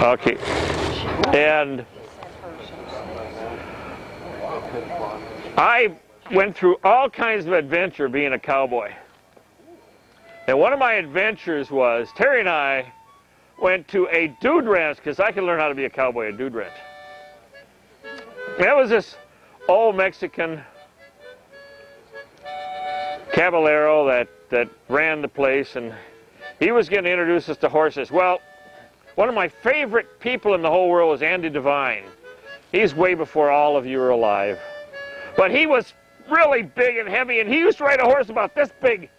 Okay. And I went through all kinds of adventure being a cowboy. And one of my adventures was Terry and I went to a dude ranch because I could learn how to be a cowboy at a dude ranch. And it was this old Mexican caballero that ran the place, and he was going to introduce us to horses. Well, one of my favorite people in the whole world was Andy Devine. He's way before all of you were alive. But he was really big and heavy, and he used to ride a horse about this big.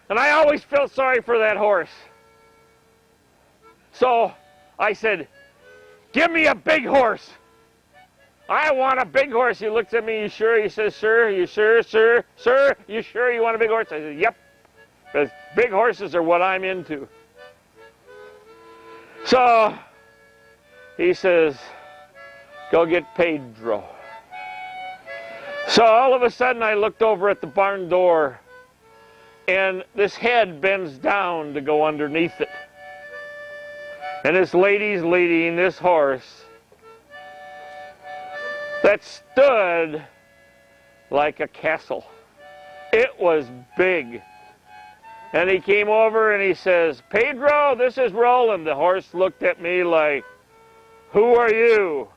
And I always felt sorry for that horse. So I said, give me a big horse. I want a big horse. He looks at me, you sure? He says, sir, you sure, sir, sir, you sure you want a big horse? I said, yep, because big horses are what I'm into. So he says, go get Pedro. So all of a sudden I looked over at the barn door, and this head bends down to go underneath it. And this lady's leading this horse that stood like a castle. It was big. And he came over and he says, Pedro, this is Roland. The horse looked at me like, who are you?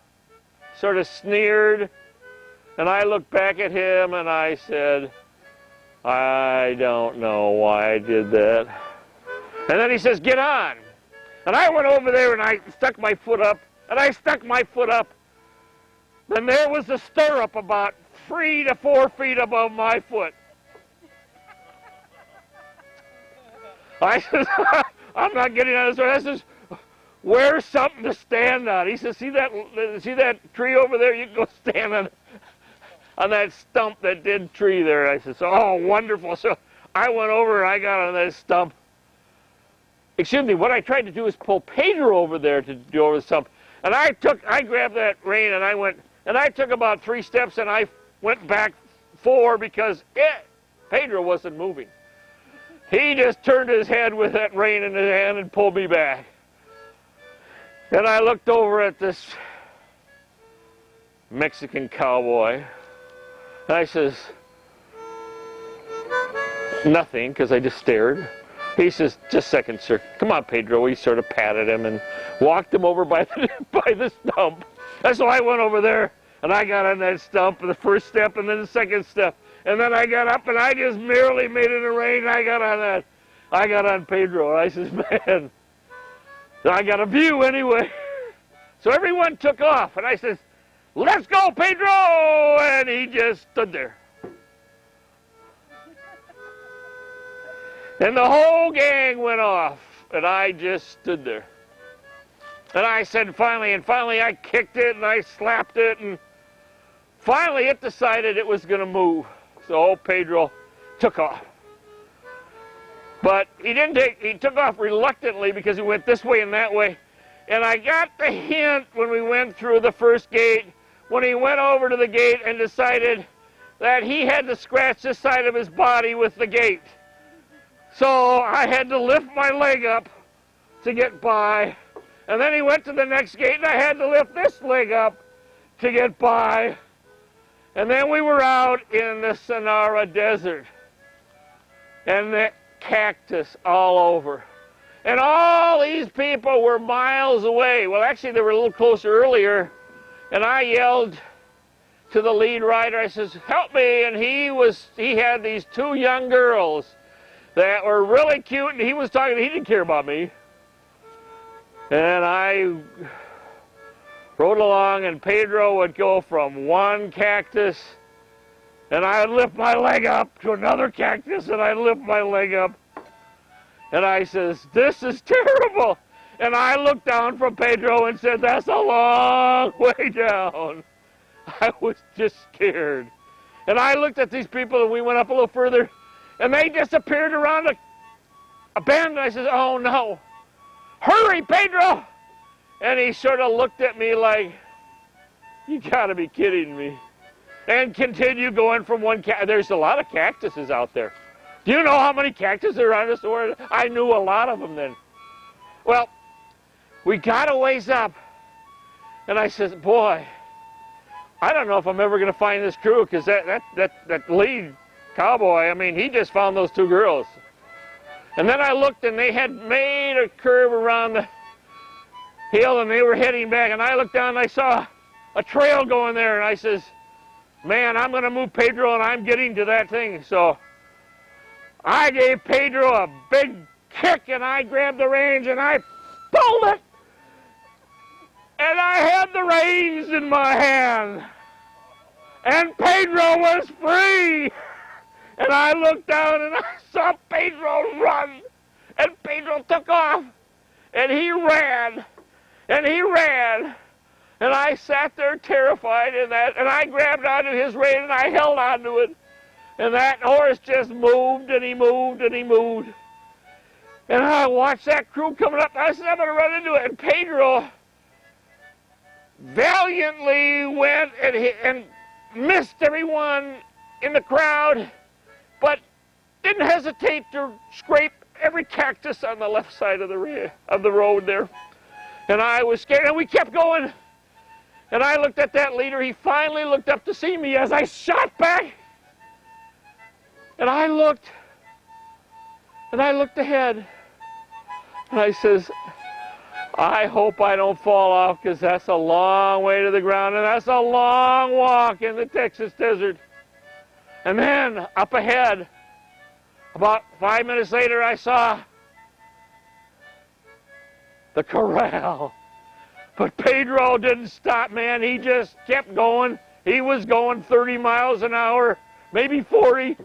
Sort of sneered. And I looked back at him and I said, I don't know why I did that. And then he says, get on. And I went over there and I stuck my foot up. And I stuck my foot up. Then there was the stirrup about 3 to 4 feet above my foot. I said, I'm not getting on this horse. I says, where's something to stand on? He says, see that tree over there? You can go stand on that stump, that dead tree there. I said, oh, wonderful. So I went over and I got on that stump. Excuse me, what I tried to do is pull Pedro over there to do over the stump. And I grabbed that rein and I took about 3 steps and I went back 4 because Pedro wasn't moving. He just turned his head with that rein in his hand and pulled me back. And I looked over at this Mexican cowboy. And I says, nothing, because I just stared. He says, just a second, sir. Come on, Pedro. He sort of patted him and walked him over by the stump. And so I went over there, and I got on that stump, the first step, and then the second step. And then I got up, and I just merely made it a rain. I got on that. I got on Pedro, and I says, man, I got a view anyway. So everyone took off, and I says, let's go, Pedro! And he just stood there. And the whole gang went off, and I just stood there. And I said, finally I kicked it, and I slapped it, and finally it decided it was going to move. So old Pedro took off. But he took off reluctantly because he went this way and that way. And I got the hint when we went through the first gate, when he went over to the gate and decided that he had to scratch this side of his body with the gate. So I had to lift my leg up to get by. And then he went to the next gate and I had to lift this leg up to get by. And then we were out in the Sonora Desert. And the cactus all over. And all these people were miles away. Well, actually, they were a little closer earlier. And I yelled to the lead rider, I says, help me. And he had these 2 young girls that were really cute, and he was talking, he didn't care about me. And I rode along, and Pedro would go from one cactus, and I'd lift my leg up to another cactus, and I'd lift my leg up. And I says, this is terrible. And I looked down from Pedro and said, that's a long way down. I was just scared. And I looked at these people, and we went up a little further, and they disappeared around a bend. And I said, oh, no. Hurry, Pedro! And he sort of looked at me like, you got to be kidding me. And continued going from one cactus. There's a lot of cactuses out there. Do you know how many cactuses are on this world? I knew a lot of them then. Well, we got a ways up, and I said, boy, I don't know if I'm ever going to find this crew, because that lead cowboy, I mean, he just found those two girls. And then I looked, and they had made a curve around the hill, and they were heading back, and I looked down, and I saw a trail going there, and I says, man, I'm going to move Pedro, and I'm getting to that thing. So I gave Pedro a big kick, and I grabbed the reins, and I pulled it, and I had the reins in my hand, and Pedro was free. And I looked down, and I saw Pedro run, and Pedro took off, and he ran, and he ran, and I sat there terrified in that, and I grabbed onto his rein, and I held onto it, and that horse just moved, and he moved, and he moved, and I watched that crew coming up, and I said, I'm going to run into it, and Pedro valiantly went and missed everyone in the crowd, but didn't hesitate to scrape every cactus on the left side of the road there. And I was scared, and we kept going. And I looked at that leader. He finally looked up to see me as I shot back. And I looked ahead. And I says, I hope I don't fall off, because that's a long way to the ground, and that's a long walk in the Texas desert. And then, up ahead, about 5 minutes later, I saw the corral. But Pedro didn't stop, man. He just kept going. He was going 30 miles an hour, maybe 40.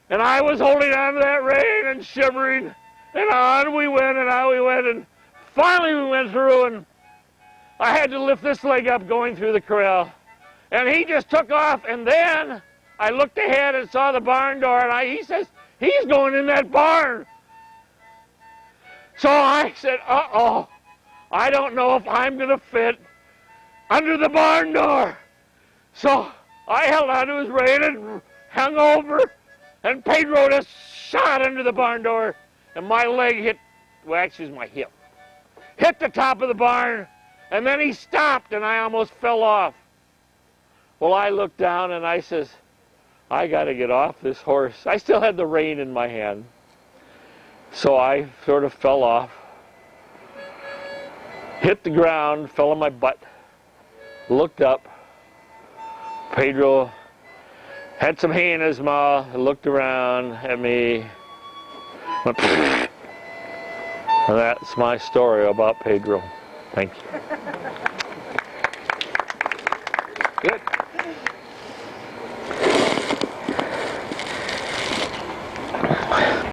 And I was holding on to that rein and shivering. And on we went, and on we went. And finally we went through, and I had to lift this leg up going through the corral. And he just took off, and then I looked ahead and saw the barn door, and he says, he's going in that barn. So I said, uh-oh, I don't know if I'm going to fit under the barn door. So I held onto his rein and hung over, and Pedro just shot under the barn door, and my leg hit, well, actually it was my hip, hit the top of the barn, and then he stopped, and I almost fell off. Well, I looked down, and I says, I got to get off this horse. I still had the rein in my hand. So I sort of fell off, hit the ground, fell on my butt, looked up. Pedro had some hay in his mouth, looked around at me, went, and that's my story about Pedro. Thank you. Good.